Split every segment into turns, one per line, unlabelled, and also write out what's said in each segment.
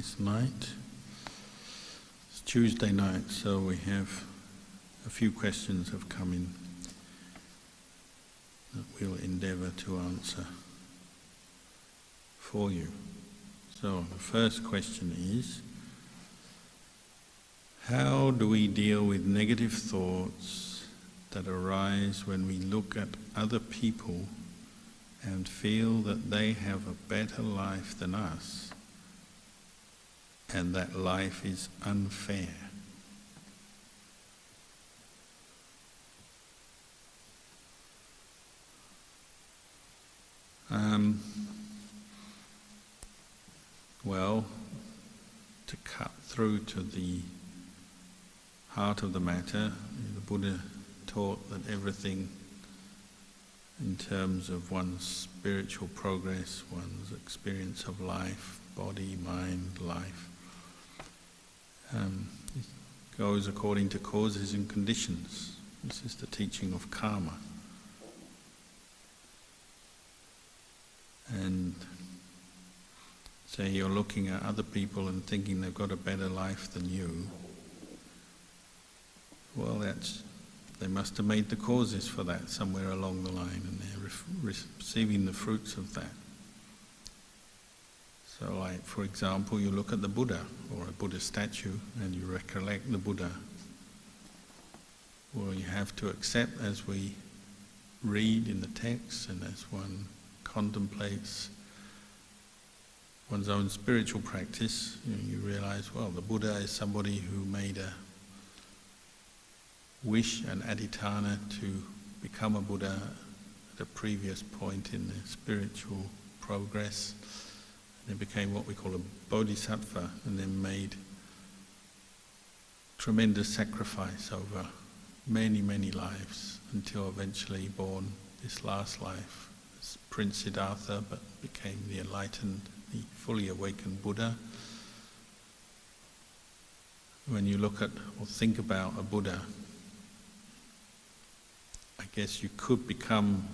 this night. It's Tuesday night, so we have a few questions have come in that we'll endeavour to answer for you. So the first question is, how do we deal with negative thoughts that arise when we look at other people and feel that they have a better life than us and that life is unfair? Well, to cut through to the heart of the matter, the Buddha taught that everything in terms of one's spiritual progress, one's experience of life, body, mind, life, goes according to causes and conditions. This is the teaching of karma. And say you're looking at other people and thinking they've got a better life than you, well, they must have made the causes for that somewhere along the line, and they're receiving the fruits of that. So like, for example, you look at the Buddha or a Buddha statue and you recollect the Buddha. Well, you have to accept, as we read in the text and as one contemplates one's own spiritual practice, you realize, well, the Buddha is somebody who made a wish, an adhitthana, to become a Buddha at a previous point in their spiritual progress. They became what we call a bodhisattva, and then made tremendous sacrifice over many, many lives until eventually born this last life as Prince Siddhartha, but became the enlightened, the fully awakened Buddha. When you look at or think about a Buddha, I guess you could become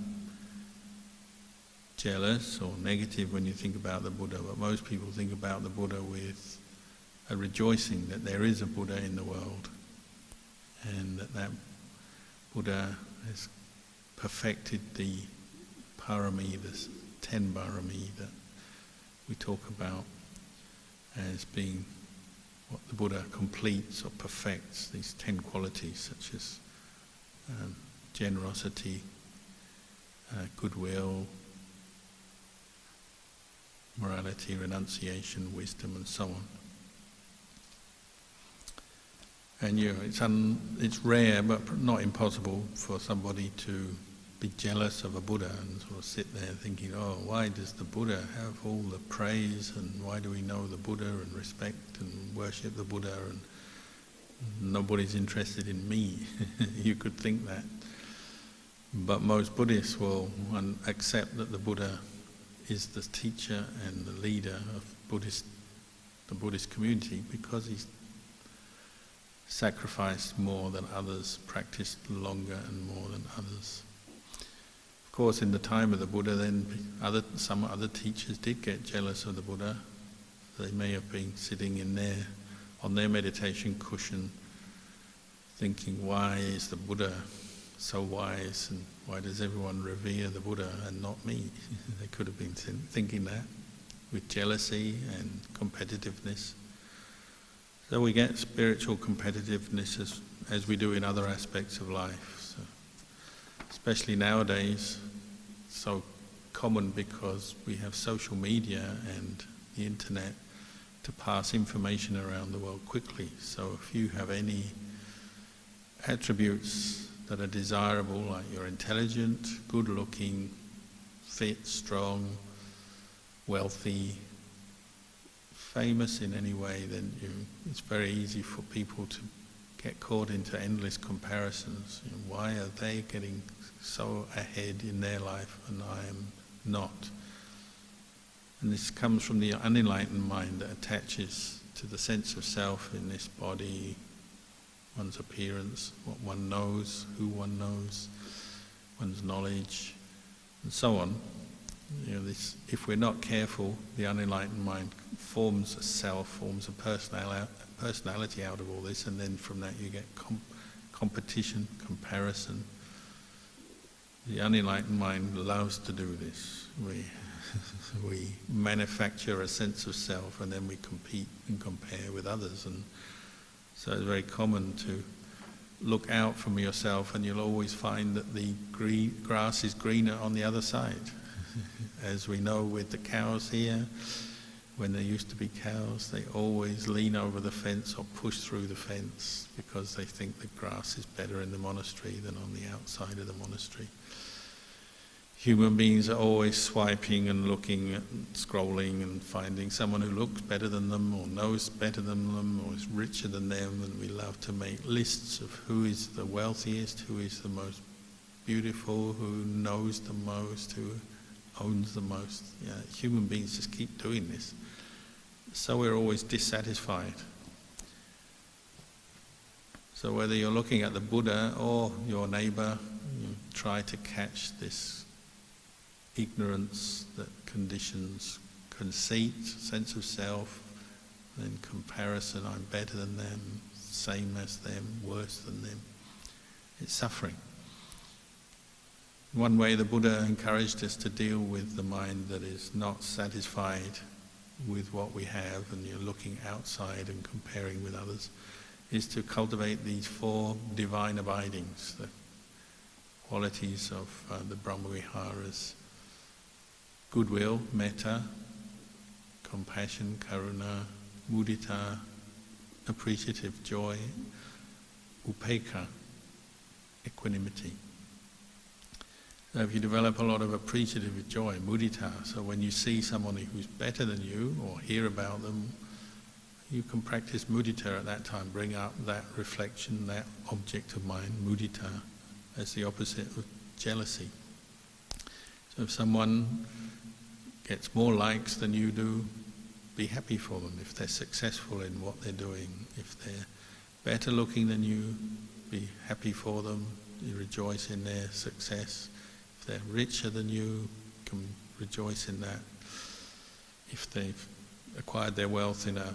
jealous or negative when you think about the Buddha, but most people think about the Buddha with a rejoicing that there is a Buddha in the world, and that Buddha has perfected the parami, the 10 parami that we talk about as being what the Buddha completes or perfects, these 10 qualities such as generosity, goodwill, morality, renunciation, wisdom, and so on. And it's rare, but not impossible, for somebody to be jealous of a Buddha and sort of sit there thinking, oh, why does the Buddha have all the praise, and why do we know the Buddha and respect and worship the Buddha, and nobody's interested in me? You could think that. But most Buddhists will accept that the Buddha is the teacher and the leader of the Buddhist community, because he's sacrificed more than others, practiced longer and more than others. Of course, in the time of the Buddha, then some other teachers did get jealous of the Buddha. They may have been sitting on their meditation cushion thinking, why is the Buddha so wise, and why does everyone revere the Buddha and not me? They could have been thinking that with jealousy and competitiveness. So we get spiritual competitiveness as we do in other aspects of life. So, especially nowadays, so common because we have social media and the internet to pass information around the world quickly. So if you have any attributes that are desirable, like you're intelligent, good-looking, fit, strong, wealthy, famous in any way, then it's very easy for people to get caught into endless comparisons. Why are they getting so ahead in their life and I am not? And this comes from the unenlightened mind that attaches to the sense of self in this body, one's appearance, what one knows, who one knows, one's knowledge, and so on. If we're not careful, the unenlightened mind forms a self, forms a personality out of all this, and then from that you get competition, comparison. The unenlightened mind loves to do this. We manufacture a sense of self, and then we compete and compare with others. And so it's very common to look out from yourself, and you'll always find that the grass is greener on the other side. As we know with the cows here, when there used to be cows, they always lean over the fence or push through the fence because they think the grass is better in the monastery than on the outside of the monastery. Human beings are always swiping and looking and scrolling and finding someone who looks better than them or knows better than them or is richer than them, and we love to make lists of who is the wealthiest, who is the most beautiful, who knows the most, who owns the most. Human beings just keep doing this. So we're always dissatisfied. So whether you're looking at the Buddha or your neighbour, you try to catch this ignorance that conditions conceit, sense of self, then comparison, I'm better than them, same as them, worse than them. It's suffering. One way the Buddha encouraged us to deal with the mind that is not satisfied with what we have, and you're looking outside and comparing with others, is to cultivate these 4 divine abidings, the qualities of the Brahmaviharas: goodwill, metta, compassion, karuna, mudita, appreciative joy, upekkha, equanimity. So if you develop a lot of appreciative joy, mudita, so when you see someone who's better than you or hear about them, you can practice mudita at that time, bring up that reflection, that object of mind, mudita, as the opposite of jealousy. So if someone gets more likes than you do, be happy for them. If they're successful in what they're doing, if they're better looking than you, be happy for them. You rejoice in their success. If they're richer than you can rejoice in that. If they've acquired their wealth in a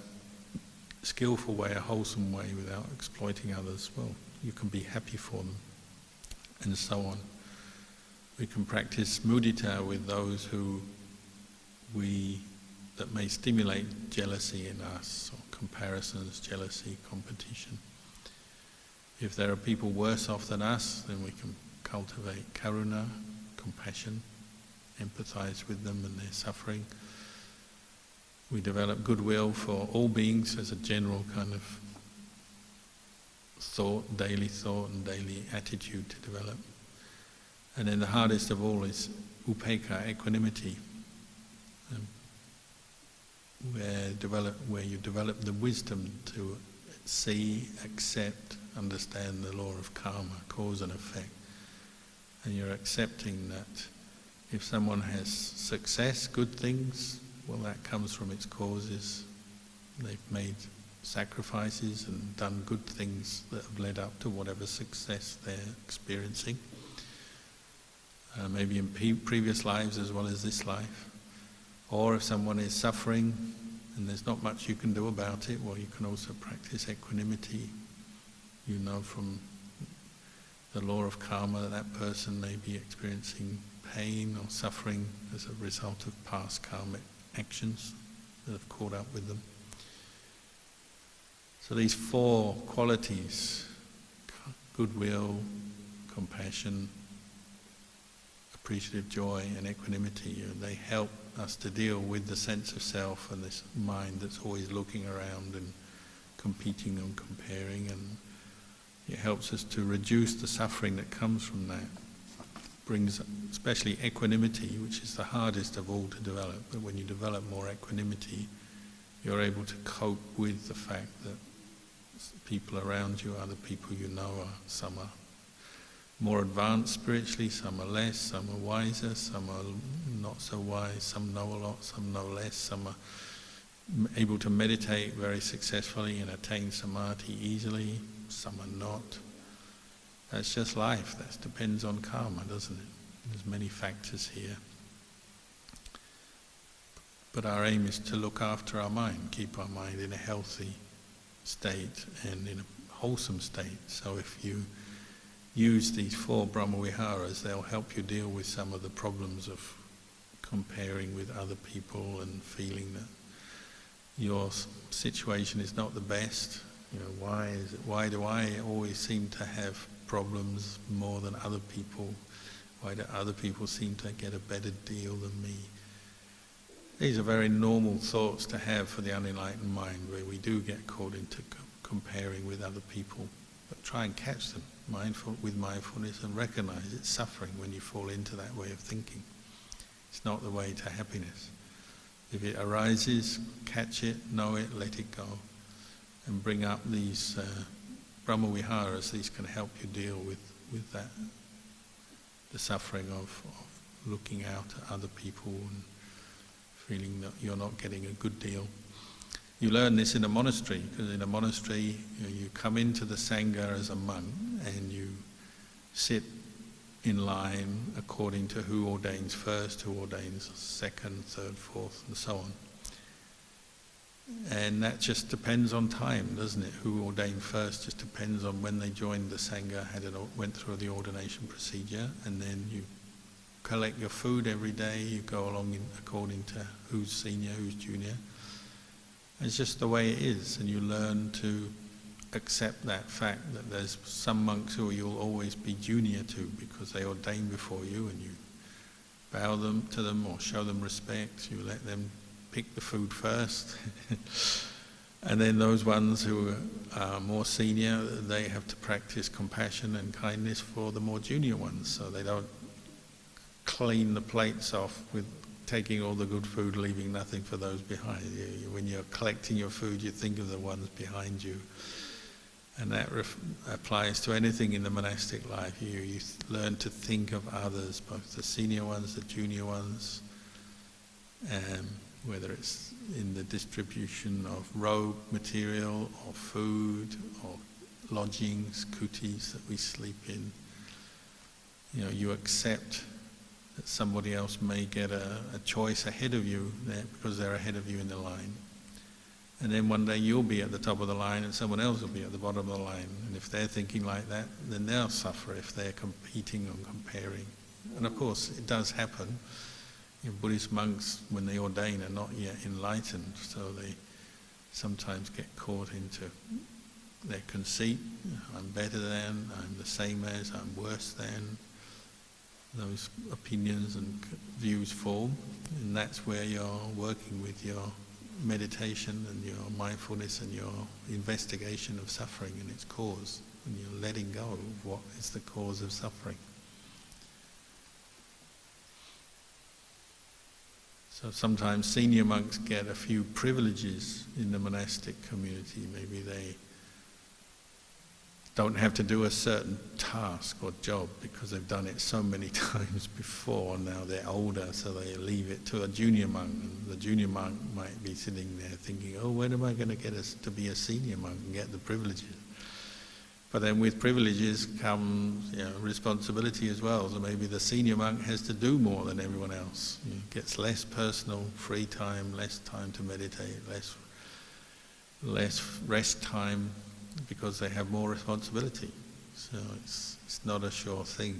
skillful way, a wholesome way, without exploiting others, well, you can be happy for them, and so on. We can practice mudita with those that may stimulate jealousy in us, or comparisons, jealousy, competition. If there are people worse off than us, then we can cultivate karuna, compassion, empathize with them and their suffering. We develop goodwill for all beings as a general kind of daily thought and daily attitude to develop. And then the hardest of all is upekkha, equanimity, where you develop the wisdom to see, accept, understand the law of karma, cause and effect. And you're accepting that if someone has success, good things, well, that comes from its causes. They've made sacrifices and done good things that have led up to whatever success they're experiencing. Maybe in previous lives as well as this life. Or if someone is suffering and there's not much you can do about it, well, you can also practice equanimity. You know from the law of karma that that person may be experiencing pain or suffering as a result of past karmic actions that have caught up with them. So these 4 qualities, goodwill, compassion, appreciative joy and equanimity, they help us to deal with the sense of self and this mind that's always looking around and competing and comparing, and it helps us to reduce the suffering that comes from that. Brings especially equanimity, which is the hardest of all to develop, but when you develop more equanimity, you're able to cope with the fact that people around you, other people you know, some are more advanced spiritually, some are less, some are wiser, some are not so wise, some know a lot, some know less, some are able to meditate very successfully and attain samadhi easily, some are not. That's just life. That depends on karma, doesn't it? There's many factors here. But our aim is to look after our mind, keep our mind in a healthy state and in a wholesome state. So if you use these 4 Brahmaviharas, they'll help you deal with some of the problems of comparing with other people and feeling that your situation is not the best. Why do I always seem to have problems more than other people? Why do other people seem to get a better deal than me? These are very normal thoughts to have for the unenlightened mind, where we do get caught into comparing with other people. But try and catch them with mindfulness and recognize it's suffering when you fall into that way of thinking. It's not the way to happiness. If it arises, catch it, know it, let it go. And bring up these Brahmaviharas. These can help you deal with that, the suffering of looking out at other people and feeling that you're not getting a good deal. You learn this in a monastery, because in a monastery you come into the Sangha as a monk and you sit in line according to who ordains first, who ordains second, third, fourth, and so on. And that just depends on time, doesn't it? Who ordained first just depends on when they joined the Sangha, went through the ordination procedure, and then you collect your food every day, you go along according to who's senior, who's junior. It's just the way it is, and you learn to accept that fact that there's some monks who you'll always be junior to because they ordain before you, and you bow to them or show them respect. You let them pick the food first. And then those ones who are more senior, they have to practice compassion and kindness for the more junior ones, so they don't clean the plates off with taking all the good food, leaving nothing for those behind. When you're collecting your food, you think of the ones behind you. And that applies to anything in the monastic life. You learn to think of others, both the senior ones, the junior ones, whether it's in the distribution of robe material or food or lodgings, kutis that we sleep in. You accept that somebody else may get a choice ahead of you because they're ahead of you in the line. And then one day you'll be at the top of the line and someone else will be at the bottom of the line. And if they're thinking like that, then they'll suffer if they're competing and comparing. And of course, it does happen. Buddhist monks, when they ordain, are not yet enlightened, so they sometimes get caught into their conceit. I'm better than, I'm the same as, I'm worse than. Those opinions and views form, and that's where you're working with your meditation and your mindfulness and your investigation of suffering and its cause, and you're letting go of what is the cause of suffering. So sometimes senior monks get a few privileges in the monastic community. Maybe they don't have to do a certain task or job because they've done it so many times before, and now they're older, so they leave it to a junior monk. And the junior monk might be sitting there thinking, oh, when am I going to get to be a senior monk and get the privileges? But then with privileges comes responsibility as well. So maybe the senior monk has to do more than everyone else. Gets less personal free time, less time to meditate, less rest time, because they have more responsibility. So it's not a sure thing.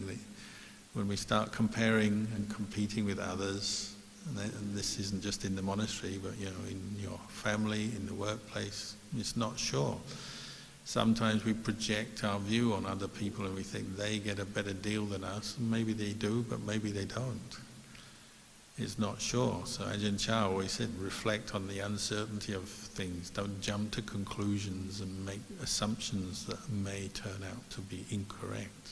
When we start comparing and competing with others, and this isn't just in the monastery, but in your family, in the workplace, it's not sure. Sometimes we project our view on other people and we think they get a better deal than us. And maybe they do, but maybe they don't. It's not sure. So Ajahn Chah always said, reflect on the uncertainty of things. Don't jump to conclusions and make assumptions that may turn out to be incorrect,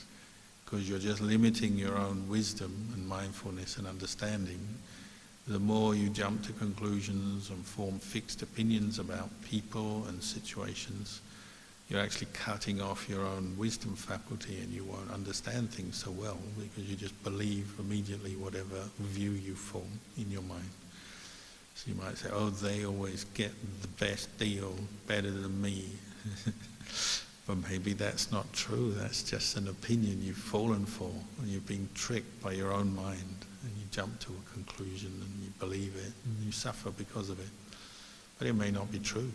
because you're just limiting your own wisdom and mindfulness and understanding. The more you jump to conclusions and form fixed opinions about people and situations, you're actually cutting off your own wisdom faculty, and you won't understand things so well because you just believe immediately whatever view you form in your mind. So you might say, oh, they always get the best deal, better than me. But maybe that's not true. That's just an opinion you've fallen for, and you've been tricked by your own mind, and you jump to a conclusion and you believe it and you suffer because of it. But it may not be true.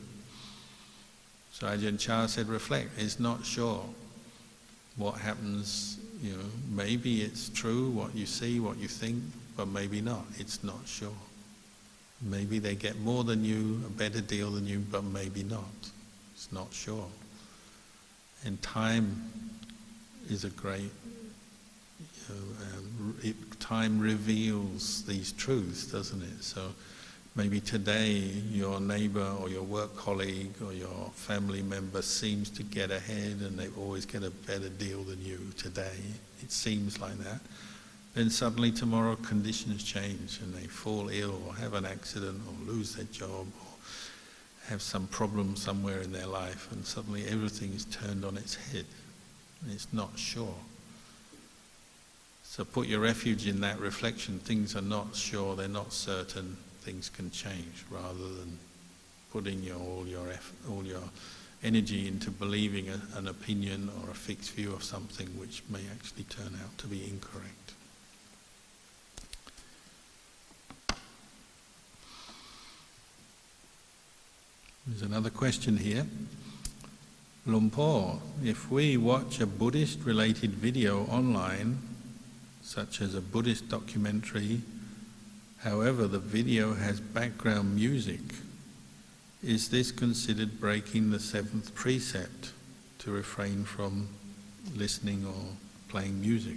So Ajahn Chah said, reflect, it's not sure what happens, maybe it's true what you see, what you think, but maybe not, it's not sure. Maybe they get more than you, a better deal than you, but maybe not. It's not sure. And time is a great, time reveals these truths, doesn't it? So maybe today your neighbour or your work colleague or your family member seems to get ahead and they always get a better deal than you today. It seems like that. Then suddenly tomorrow conditions change and they fall ill or have an accident or lose their job or have some problem somewhere in their life, and suddenly everything is turned on its head and it's not sure. So put your refuge in that reflection. Things are not sure, they're not certain, things can change, rather than putting all your energy into believing an opinion or a fixed view of something which may actually turn out to be incorrect. There's another question here. Lumpur, if we watch a Buddhist-related video online, such as a Buddhist documentary, however the video has background music, is this considered breaking the seventh precept to refrain from listening or playing music?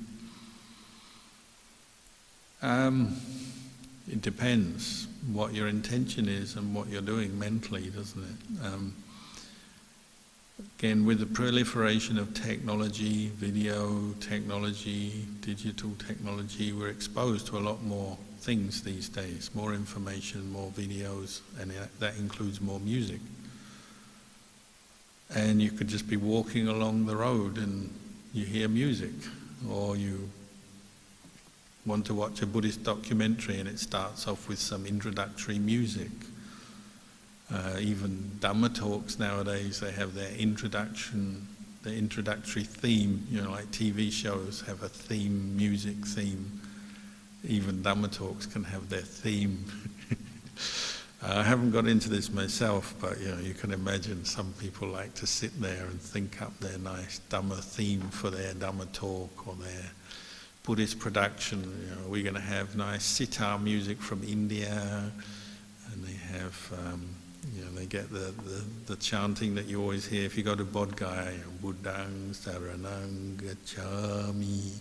It depends what your intention is and what you're doing mentally, doesn't it? Again, with the proliferation of technology, video technology, digital technology, we're exposed to a lot more things these days, more information, more videos, and that includes more music. And you could just be walking along the road and you hear music, or you want to watch a Buddhist documentary and it starts off with some introductory music. Even Dhamma talks nowadays, they have their introductory theme, like TV shows have a theme, music theme. Even Dhamma talks can have their theme. I haven't got into this myself, but you can imagine some people like to sit there and think up their nice Dhamma theme for their Dhamma talk or their Buddhist production. We're going to have nice sitar music from India, and they have, they get the chanting that you always hear if you go to Bodh Gaya, Buddhang Saranang Gacchami.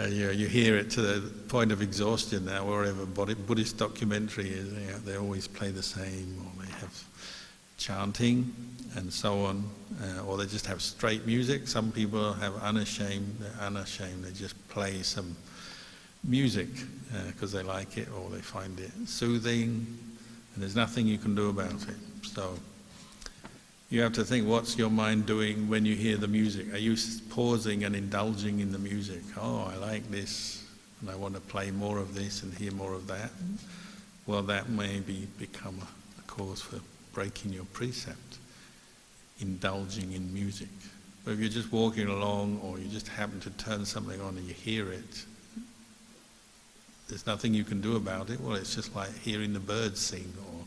You hear it to the point of exhaustion now, wherever Buddhist documentary is, they always play the same, or they have chanting and so on, or they just have straight music. Some people have unashamed, they just play some music because they like it or they find it soothing, and there's nothing you can do about it. So you have to think, what's your mind doing when you hear the music? Are you pausing and indulging in the music? Oh, I like this and I want to play more of this and hear more of that. Well, that may become a cause for breaking your precept, indulging in music. But if you're just walking along or you just happen to turn something on and you hear it, there's nothing you can do about it. Well, it's just like hearing the birds sing or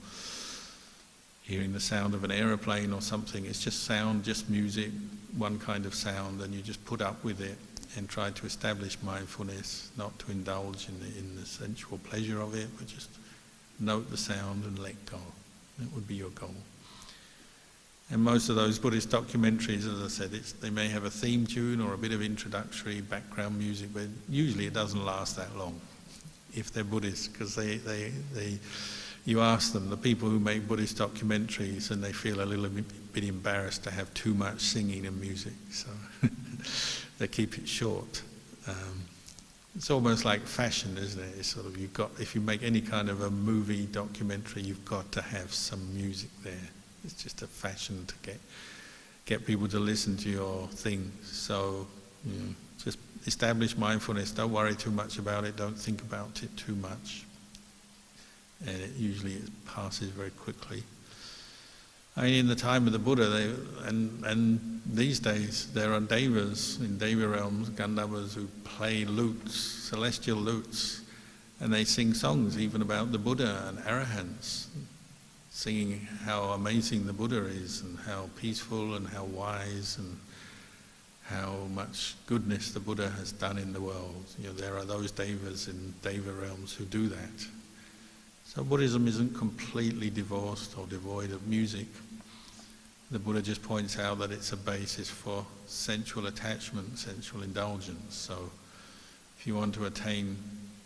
hearing the sound of an aeroplane or something. It's just sound, just music, one kind of sound, and you just put up with it and try to establish mindfulness, not to indulge in the sensual pleasure of it, but just note the sound and let go. That would be your goal. And most of those Buddhist documentaries, as I said, they may have a theme tune or a bit of introductory background music, but usually it doesn't last that long if they're Buddhist, because you ask them, the people who make Buddhist documentaries, and they feel a little bit embarrassed to have too much singing and music, so they keep it short. It's almost like fashion, isn't it? It's sort of, if you make any kind of a movie documentary, you've got to have some music there. It's just a fashion to get people to listen to your thing. So just establish mindfulness. Don't worry too much about it. Don't think about it too much. And it usually passes very quickly. I mean, in the time of the Buddha, and these days, there are devas in deva realms, Gandharvas, who play lutes, celestial lutes, and they sing songs even about the Buddha and arahants, singing how amazing the Buddha is and how peaceful and how wise and how much goodness the Buddha has done in the world. You know, there are those devas in deva realms who do that. So Buddhism isn't completely divorced or devoid of music. The Buddha just points out that it's a basis for sensual attachment, sensual indulgence. So if you want to attain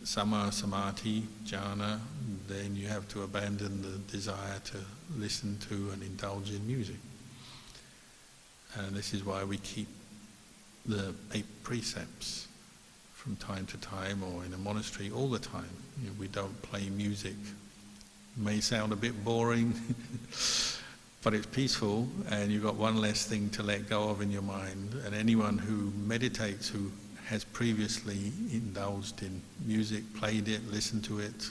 Samma Samadhi, jhana, then you have to abandon the desire to listen to and indulge in music. And this is why we keep the 8 precepts from time to time, or in a monastery all the time. You know, we don't play music. It may sound a bit boring, but it's peaceful, and you've got one less thing to let go of in your mind. And anyone who meditates, who has previously indulged in music, played it, listened to it,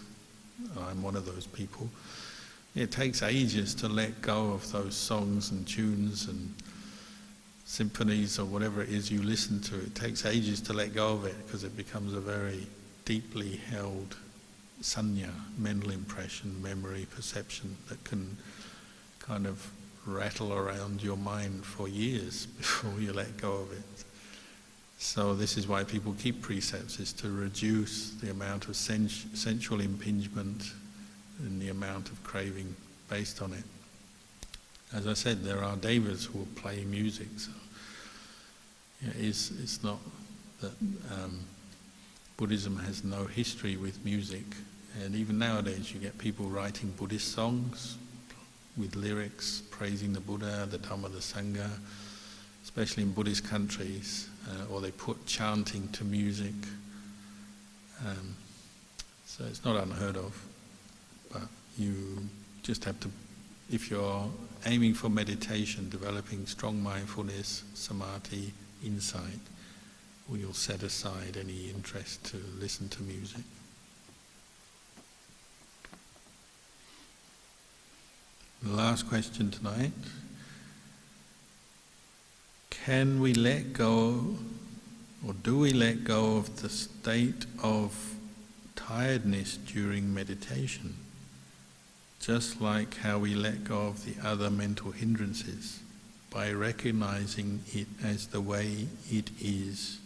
I'm one of those people. It takes ages to let go of those songs and tunes and symphonies or whatever it is you listen to. It takes ages to let go of it because it becomes a very deeply held sanya, mental impression, memory, perception that can kind of rattle around your mind for years before you let go of it. So this is why people keep precepts, is to reduce the amount of sensual impingement and the amount of craving based on it. As I said, there are devas who will play music, so it's not that Buddhism has no history with music, and even nowadays you get people writing Buddhist songs with lyrics praising the Buddha, the Dhamma, the Sangha, especially in Buddhist countries, or they put chanting to music. So it's not unheard of, but you just have to, if you're aiming for meditation, developing strong mindfulness, samadhi, insight, you'll set aside any interest to listen to music. The last question tonight. Can we let go, or do we let go of the state of tiredness during meditation? Just like how we let go of the other mental hindrances, by recognizing it as the way it is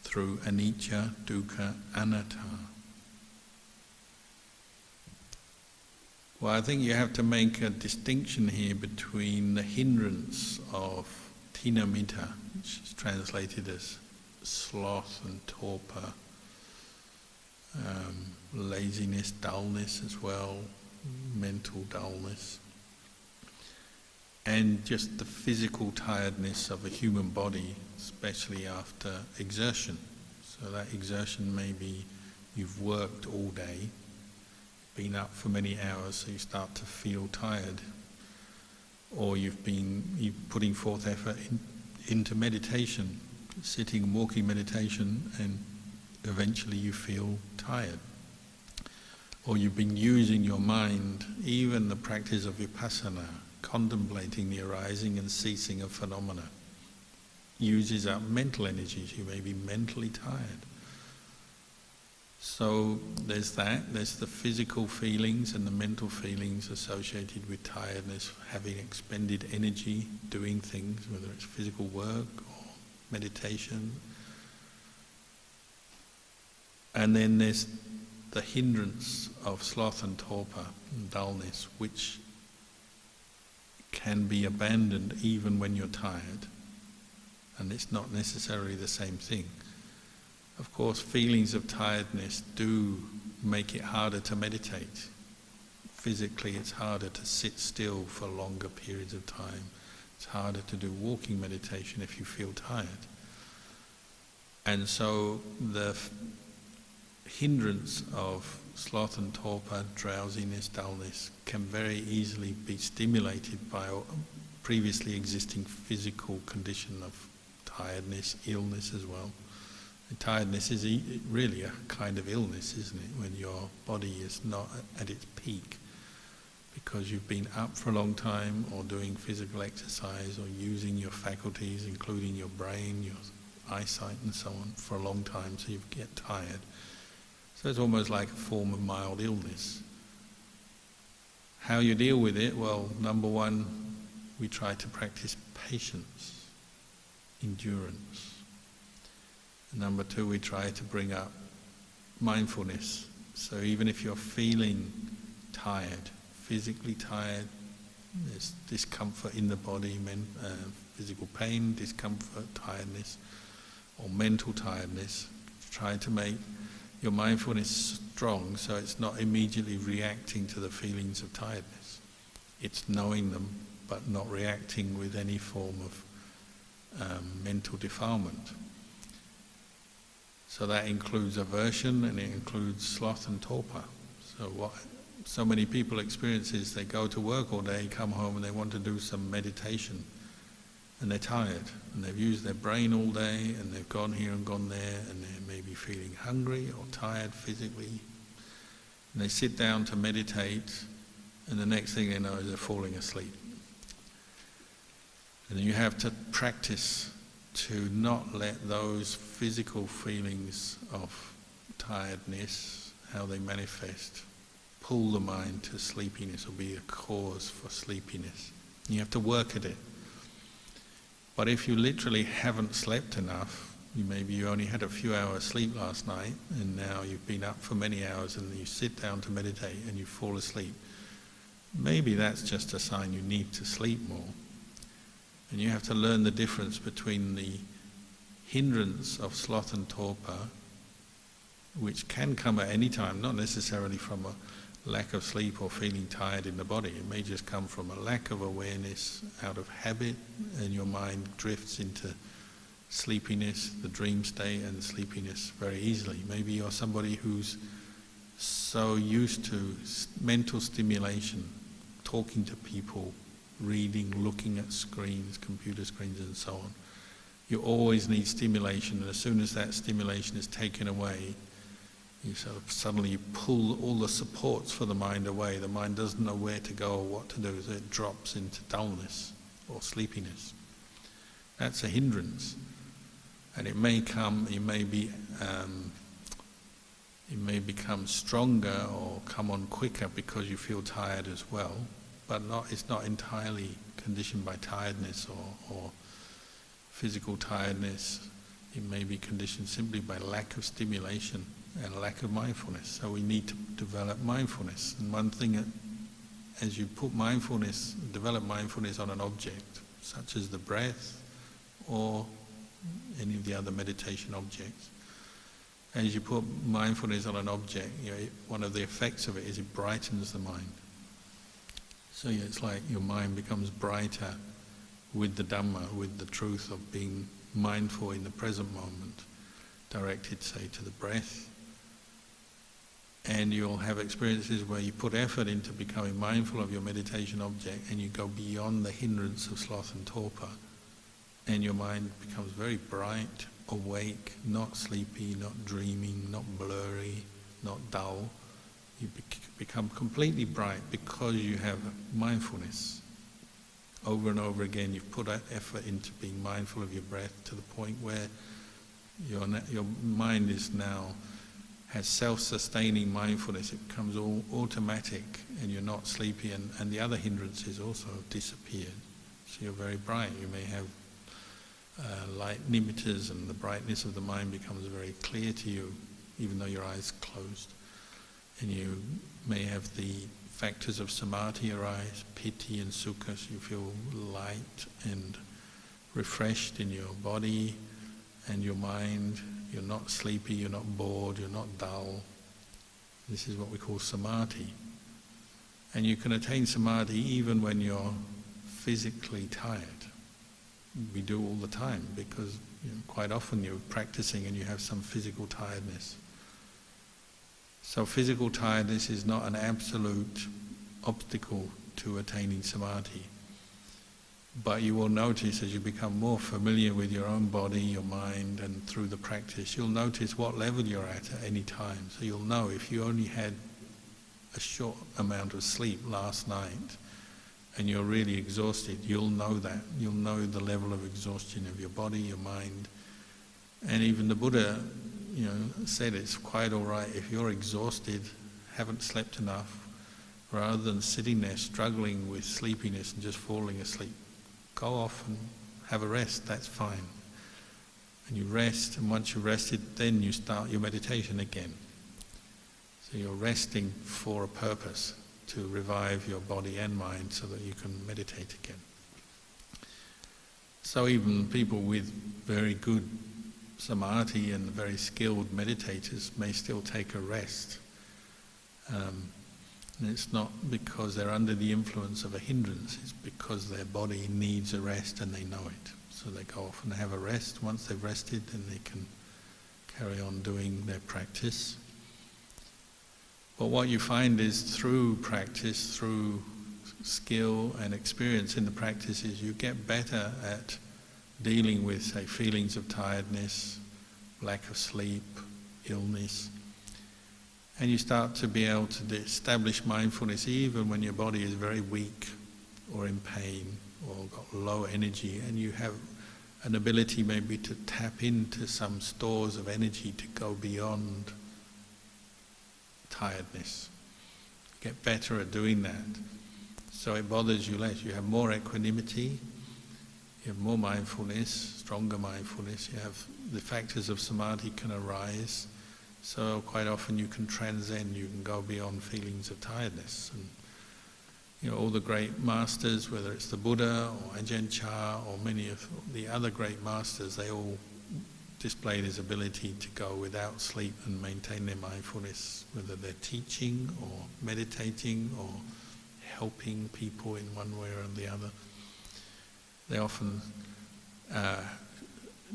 through anicca, dukkha, anatta. Well, I think you have to make a distinction here between the hindrance of tinamita, which is translated as sloth and torpor, laziness, dullness as well, mental dullness, and just the physical tiredness of a human body, especially after exertion. So that exertion may be you've worked all day, been up for many hours, so you start to feel tired, or you're putting forth effort into meditation, sitting, walking meditation, and eventually you feel tired. Or you've been using your mind, even the practice of vipassana, contemplating the arising and ceasing of phenomena, uses up mental energies. You may be mentally tired. So there's that, there's the physical feelings and the mental feelings associated with tiredness, having expended energy doing things, whether it's physical work or meditation. And then there's the hindrance of sloth and torpor and dullness, which can be abandoned even when you're tired. And it's not necessarily the same thing. Of course, feelings of tiredness do make it harder to meditate. Physically, it's harder to sit still for longer periods of time. It's harder to do walking meditation if you feel tired. And so the hindrance of sloth and torpor, drowsiness, dullness, can very easily be stimulated by a previously existing physical condition of tiredness, illness as well. And tiredness is really a kind of illness, isn't it? When your body is not at its peak. because you've been up for a long time or doing physical exercise or using your faculties, including your brain, your eyesight and so on, for a long time, so you get tired. So it's almost like a form of mild illness. How you deal with it? Well, number one, we try to practice patience, endurance. And number two, we try to bring up mindfulness. So even if you're feeling tired, physically tired, there's discomfort in the body, physical pain, discomfort, tiredness, or mental tiredness, try to make your mindfulness strong so it's not immediately reacting to the feelings of tiredness. It's knowing them but not reacting with any form of mental defilement. So that includes aversion and it includes sloth and torpor. So what so many people experience is they go to work all day, come home and they want to do some meditation and they're tired and they've used their brain all day and they've gone here and gone there and they may be feeling hungry or tired physically. And they sit down to meditate and the next thing they know is they're falling asleep. And you have to practice to not let those physical feelings of tiredness, how they manifest, pull the mind to sleepiness or be a cause for sleepiness. You have to work at it. But if you literally haven't slept enough, maybe you only had a few hours sleep last night and now you've been up for many hours and you sit down to meditate and you fall asleep, maybe that's just a sign you need to sleep more. And you have to learn the difference between the hindrance of sloth and torpor, which can come at any time, not necessarily from a lack of sleep or feeling tired in the body. It may just come from a lack of awareness out of habit, and your mind drifts into sleepiness, the dream state and sleepiness very easily. Maybe you're somebody who's so used to mental stimulation, talking to people, reading, looking at screens, computer screens and so on. You always need stimulation, and as soon as that stimulation is taken away, you sort of suddenly pull all the supports for the mind away. The mind doesn't know where to go or what to do, so it drops into dullness or sleepiness. That's a hindrance. And it may become stronger or come on quicker because you feel tired as well, but it's not entirely conditioned by tiredness or physical tiredness. It may be conditioned simply by lack of stimulation and lack of mindfulness. So we need to develop mindfulness. And one thing, as you develop mindfulness on an object, such as the breath or any of the other meditation objects, as you put mindfulness on an object, one of the effects of it is it brightens the mind. So it's like your mind becomes brighter with the Dhamma, with the truth of being mindful in the present moment, directed, say, to the breath. And you'll have experiences where you put effort into becoming mindful of your meditation object and you go beyond the hindrance of sloth and torpor, and your mind becomes very bright, awake, not sleepy, not dreaming, not blurry, not dull. You become completely bright because you have mindfulness. Over and over again you've put effort into being mindful of your breath to the point where your mind has self-sustaining mindfulness. It becomes all automatic and you're not sleepy, and the other hindrances also have disappeared. So you're very bright. You may have light nimittas and the brightness of the mind becomes very clear to you even though your eyes are closed. And you may have the factors of samadhi arise, piti and sukha, so you feel light and refreshed in your body and your mind. You're not sleepy, you're not bored, you're not dull. This is what we call samadhi. And you can attain samadhi even when you're physically tired. We do all the time because quite often you're practicing and you have some physical tiredness. So physical tiredness is not an absolute obstacle to attaining samadhi. But you will notice as you become more familiar with your own body, your mind, and through the practice, you'll notice what level you're at any time. So you'll know if you only had a short amount of sleep last night and you're really exhausted, you'll know that. You'll know the level of exhaustion of your body, your mind. And even the Buddha, said it's quite all right if you're exhausted, haven't slept enough, rather than sitting there struggling with sleepiness and just falling asleep. Go off and have a rest, that's fine. And you rest, and once you've rested, then you start your meditation again. So you're resting for a purpose, to revive your body and mind so that you can meditate again. So even people with very good samadhi and very skilled meditators may still take a rest. And it's not because they're under the influence of a hindrance, it's because their body needs a rest and they know it. So they go off and have a rest. Once they've rested, then they can carry on doing their practice. But what you find is through practice, through skill and experience in the practice, is you get better at dealing with, say, feelings of tiredness, lack of sleep, illness. And you start to be able to establish mindfulness even when your body is very weak or in pain or got low energy, and you have an ability maybe to tap into some stores of energy to go beyond tiredness. Get better at doing that. So it bothers you less. You have more equanimity, you have more mindfulness, stronger mindfulness. You have the factors of samadhi can arise. So quite often you can transcend, you can go beyond feelings of tiredness. And all the great masters, whether it's the Buddha or Ajahn Chah or many of the other great masters, they all display this ability to go without sleep and maintain their mindfulness, whether they're teaching or meditating or helping people in one way or the other. They often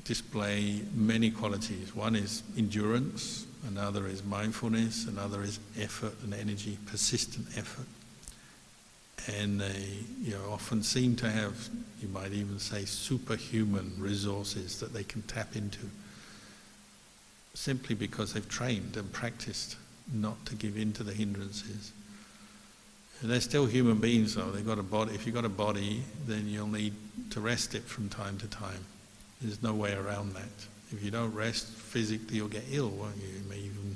display many qualities. One is endurance, another is mindfulness, another is effort and energy, persistent effort. And they often seem to have, you might even say, superhuman resources that they can tap into, simply because they've trained and practiced not to give in to the hindrances. And they're still human beings though. They've got a body. If you've got a body, then you'll need to rest it from time to time. There's no way around that. If you don't rest physically, you'll get ill, won't you? You may even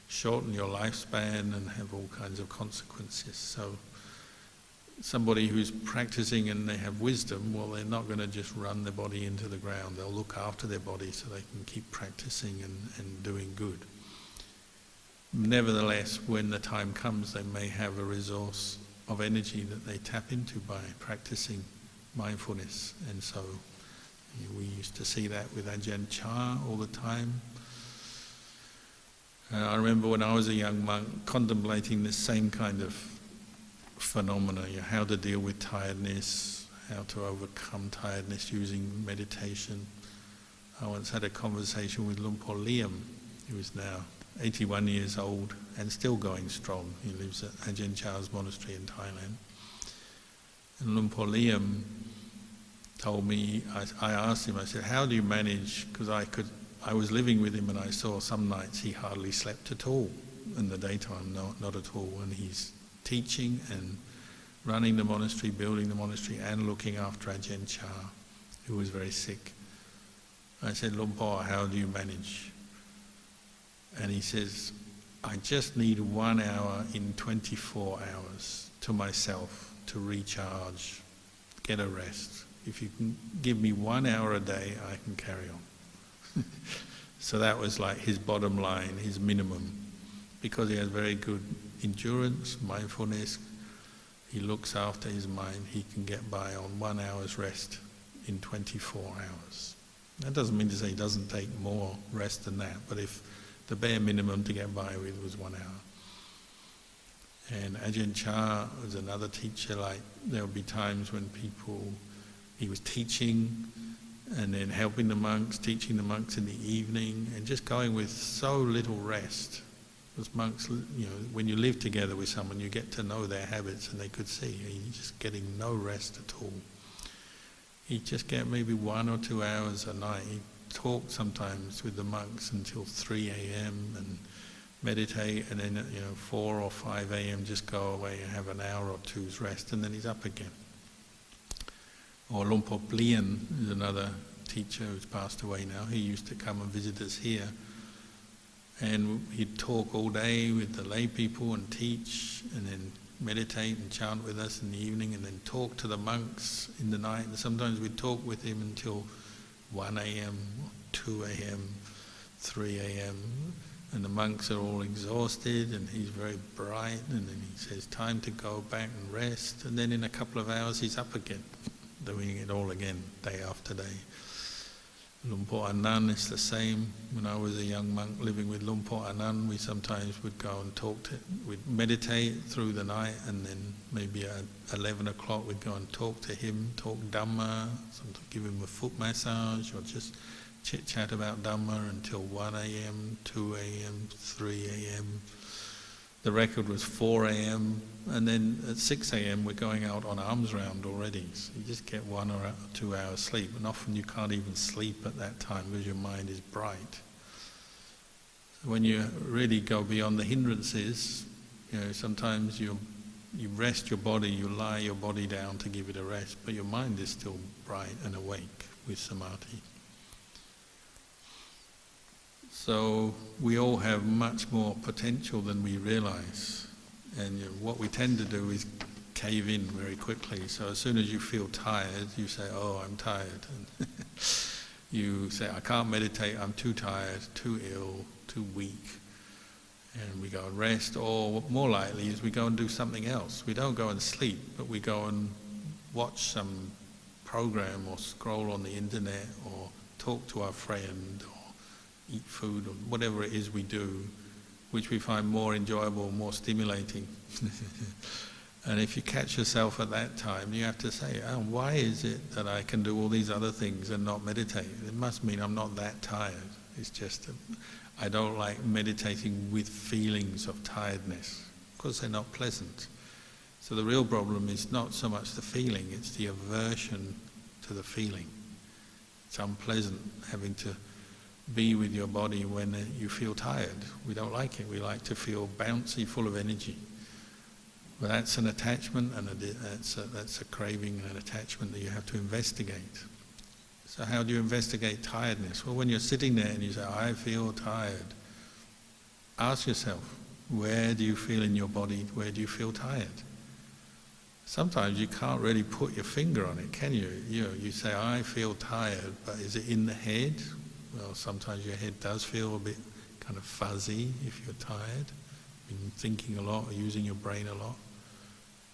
shorten your lifespan and have all kinds of consequences. So somebody who's practicing and they have wisdom, well, they're not going to just run their body into the ground. They'll look after their body so they can keep practicing and doing good. Nevertheless, when the time comes, they may have a resource of energy that they tap into by practicing mindfulness. And so we used to see that with Ajahn Chah all the time. I remember when I was a young monk contemplating this same kind of phenomena, how to deal with tiredness, how to overcome tiredness using meditation. I once had a conversation with Luang Por Liam, who is now 81 years old and still going strong. He lives at Ajahn Chah's monastery in Thailand. And Luang Por Liam told me, I asked him, I said, how do you manage, because I was living with him and I saw some nights he hardly slept at all in the daytime, not at all, and he's teaching and running the monastery, building the monastery, and looking after Ajahn Chah, who was very sick. I said, Luang Por, how do you manage? And he says, I just need 1 hour in 24 hours to myself to recharge, get a rest. If you can give me 1 hour a day, I can carry on. So that was like his bottom line, his minimum. Because he has very good endurance, mindfulness, he looks after his mind, he can get by on 1 hour's rest in 24 hours. That doesn't mean to say he doesn't take more rest than that, but if the bare minimum to get by with was 1 hour. And Ajahn Chah was another teacher, like there would be times when he was teaching and then helping the monks, teaching the monks in the evening, and just going with so little rest. Because monks, when you live together with someone, you get to know their habits, and they could see he's just getting no rest at all. He'd just get maybe 1 or 2 hours a night. He'd talk sometimes with the monks until 3 a.m. and meditate, and then 4 or 5 a.m. just go away and have an hour or two's rest, and then he's up again. Or Luang Por Blien is another teacher who's passed away now. He used to come and visit us here, and he'd talk all day with the lay people and teach, and then meditate and chant with us in the evening, and then talk to the monks in the night. And sometimes we'd talk with him until 1 a.m., 2 a.m., 3 a.m., and the monks are all exhausted, and he's very bright, and then he says, time to go back and rest, and then in a couple of hours he's up again, doing it all again, day after day. Luang Por Anan is the same. When I was a young monk living with Luang Por Anan, we sometimes would go and we'd meditate through the night, and then maybe at 11 o'clock we'd go and talk to him, talk Dhamma, sometimes give him a foot massage, or just chit-chat about Dhamma until 1 a.m., 2 a.m., 3 a.m. The record was 4 a.m. and then at 6 a.m. we're going out on alms round already. So you just get 1 or 2 hours sleep, and often you can't even sleep at that time because your mind is bright. When you really go beyond the hindrances, sometimes you rest your body, you lie your body down to give it a rest, but your mind is still bright and awake with samadhi. So we all have much more potential than we realize, and what we tend to do is cave in very quickly. So as soon as you feel tired, you say, oh, I'm tired. And you say, I can't meditate, I'm too tired, too ill, too weak. And we go and rest, or more likely is we go and do something else. We don't go and sleep, but we go and watch some program or scroll on the internet or talk to our friend, eat food, or whatever it is we do, which we find more enjoyable, more stimulating. And if you catch yourself at that time, you have to say, oh, why is it that I can do all these other things and not meditate? It must mean I'm not that tired. It's just I don't like meditating with feelings of tiredness, because they're not pleasant. So the real problem is not so much the feeling, it's the aversion to the feeling. It's unpleasant having to be with your body when you feel tired. We don't like it. We like to feel bouncy, full of energy. But that's an attachment, and that's a craving and an attachment that you have to investigate. So how do you investigate tiredness? Well, when you're sitting there and you say, I feel tired, ask yourself, where do you feel in your body, where do you feel tired? Sometimes you can't really put your finger on it, can you? You say, I feel tired, but is it in the head? Well, sometimes your head does feel a bit kind of fuzzy if you're tired, been thinking a lot or using your brain a lot.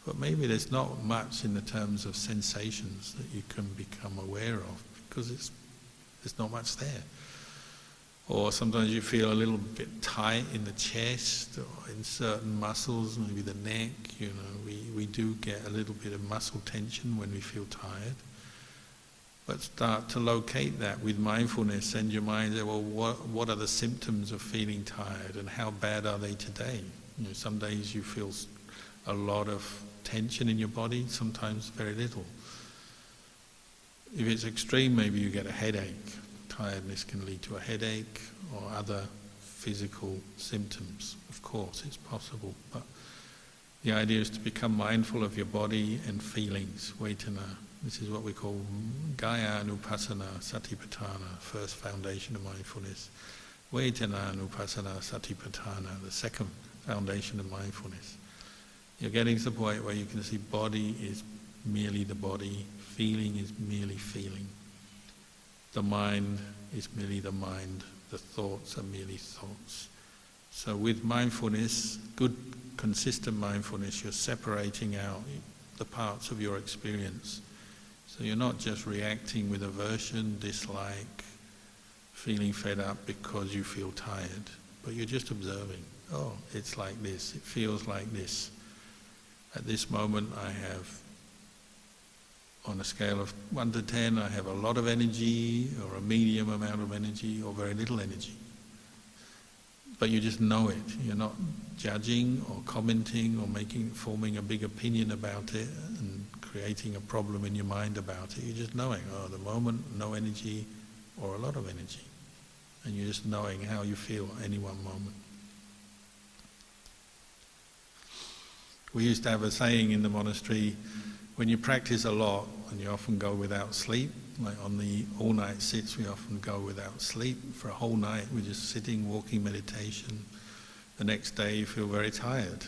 But maybe there's not much in the terms of sensations that you can become aware of, because there's not much there. Or sometimes you feel a little bit tight in the chest or in certain muscles, maybe the neck. We do get a little bit of muscle tension when we feel tired. But start to locate that with mindfulness, and your mind say, well, what are the symptoms of feeling tired, and how bad are they today? Some days you feel a lot of tension in your body, sometimes very little. If it's extreme, maybe you get a headache. Tiredness can lead to a headache or other physical symptoms. Of course, it's possible, but the idea is to become mindful of your body and feelings, vedana. This is what we call Gaya Anupassana Satipatthana, first foundation of mindfulness. Vedana Anupassana Satipatthana, the second foundation of mindfulness. You're getting to the point where you can see body is merely the body, feeling is merely feeling. The mind is merely the mind, the thoughts are merely thoughts. So with mindfulness, good consistent mindfulness, you're separating out the parts of your experience. So you're not just reacting with aversion, dislike, feeling fed up because you feel tired, but you're just observing. Oh, it's like this, it feels like this. At this moment I have, on a scale of 1 to 10, I have a lot of energy, or a medium amount of energy, or very little energy. But you just know it. You're not judging or commenting or forming a big opinion about it and creating a problem in your mind about it. You're just knowing, oh, at the moment, no energy or a lot of energy. And you're just knowing how you feel at any one moment. We used to have a saying in the monastery, when you practice a lot, and you often go without sleep, like on the all-night sits, we often go without sleep. For a whole night, we're just sitting, walking meditation. The next day, you feel very tired.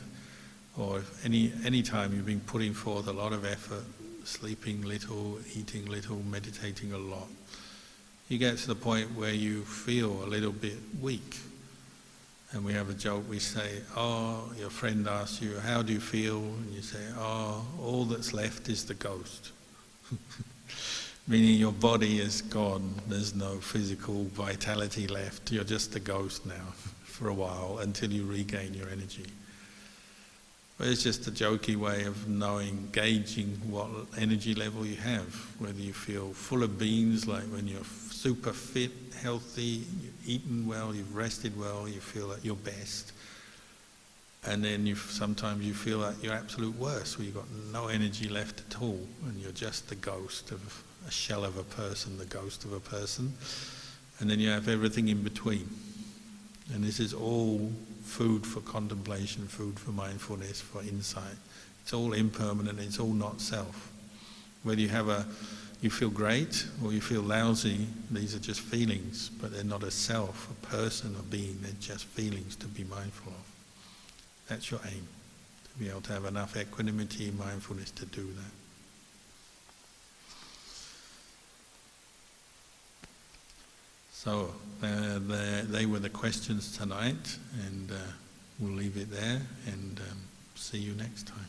Or if any time you've been putting forth a lot of effort, sleeping little, eating little, meditating a lot, you get to the point where you feel a little bit weak. And we have a joke, we say, oh, your friend asks you, how do you feel? And you say, oh, all that's left is the ghost. Meaning your body is gone, there's no physical vitality left, you're just a ghost now for a while until you regain your energy. But it's just a jokey way of knowing, gauging what energy level you have, whether you feel full of beans, like when you're super fit, healthy, you've eaten well, you've rested well, you feel at your best. And then sometimes you feel at your absolute worst, where you've got no energy left at all, and you're just the ghost of a shell of a person, the ghost of a person. And then you have everything in between. And this is all food for contemplation, food for mindfulness, for insight. It's all impermanent, it's all not self. Whether you feel great or you feel lousy, these are just feelings, but they're not a self, a person, a being, they're just feelings to be mindful of. That's your aim, to be able to have enough equanimity and mindfulness to do that. So they were the questions tonight, and we'll leave it there and see you next time.